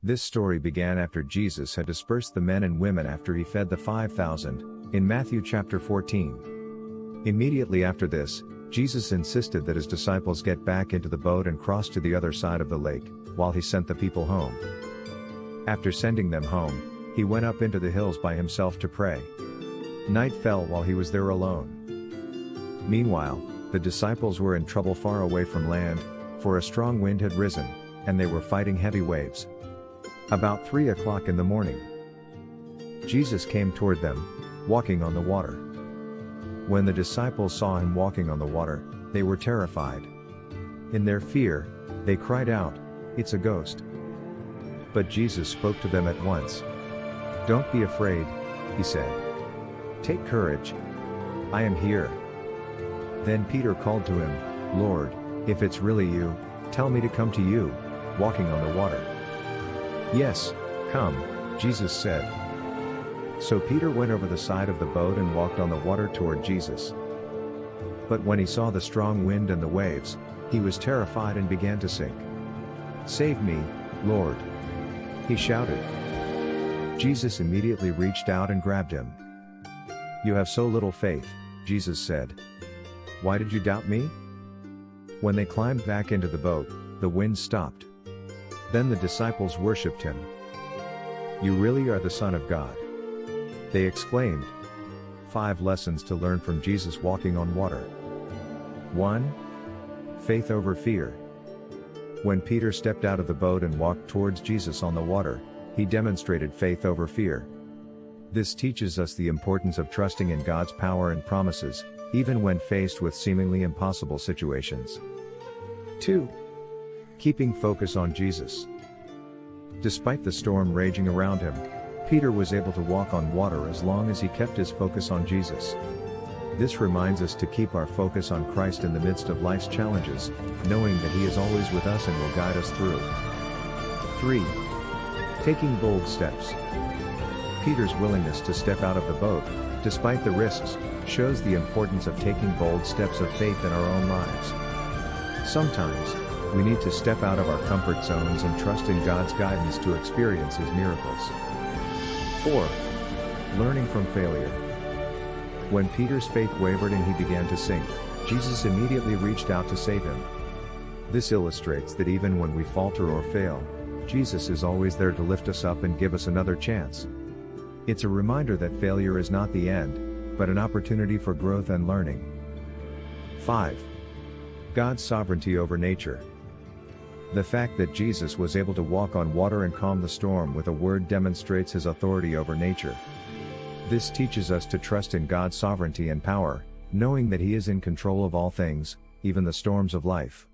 This story began after Jesus had dispersed the men and women after he fed the 5,000, in Matthew chapter 14. Immediately after this, Jesus insisted that his disciples get back into the boat and cross to the other side of the lake, while he sent the people home. After sending them home, he went up into the hills by himself to pray. Night fell while he was there alone. Meanwhile, the disciples were in trouble far away from land, for a strong wind had risen, and they were fighting heavy waves. About 3 o'clock in the morning, Jesus came toward them, walking on the water. When the disciples saw him walking on the water, they were terrified. In their fear, they cried out, "It's a ghost." But Jesus spoke to them at once. "Don't be afraid," he said. "Take courage. I am here." Then Peter called to him, "Lord, if it's really you, tell me to come to you, walking on the water." "Yes, come," Jesus said. So Peter went over the side of the boat and walked on the water toward Jesus. But when he saw the strong wind and the waves, he was terrified and began to sink. "Save me, Lord!" he shouted. Jesus immediately reached out and grabbed him. "You have so little faith," Jesus said. "Why did you doubt me?" When they climbed back into the boat, the wind stopped. Then the disciples worshipped him. "You really are the Son of God," they exclaimed. 5 lessons to learn from Jesus walking on water. 1. Faith over fear. When Peter stepped out of the boat and walked towards Jesus on the water, he demonstrated faith over fear. This teaches us the importance of trusting in God's power and promises, even when faced with seemingly impossible situations. 2. Keeping focus on Jesus. Despite the storm raging around him, Peter was able to walk on water as long as he kept his focus on Jesus. This reminds us to keep our focus on Christ in the midst of life's challenges, knowing that he is always with us and will guide us through. 3. Taking bold steps. Peter's willingness to step out of the boat, despite the risks, shows the importance of taking bold steps of faith in our own lives. Sometimes, we need to step out of our comfort zones and trust in God's guidance to experience his miracles. 4. Learning from failure. When Peter's faith wavered and he began to sink, Jesus immediately reached out to save him. This illustrates that even when we falter or fail, Jesus is always there to lift us up and give us another chance. It's a reminder that failure is not the end, but an opportunity for growth and learning. 5. God's sovereignty over nature. The fact that Jesus was able to walk on water and calm the storm with a word demonstrates his authority over nature. This teaches us to trust in God's sovereignty and power, knowing that he is in control of all things, even the storms of life.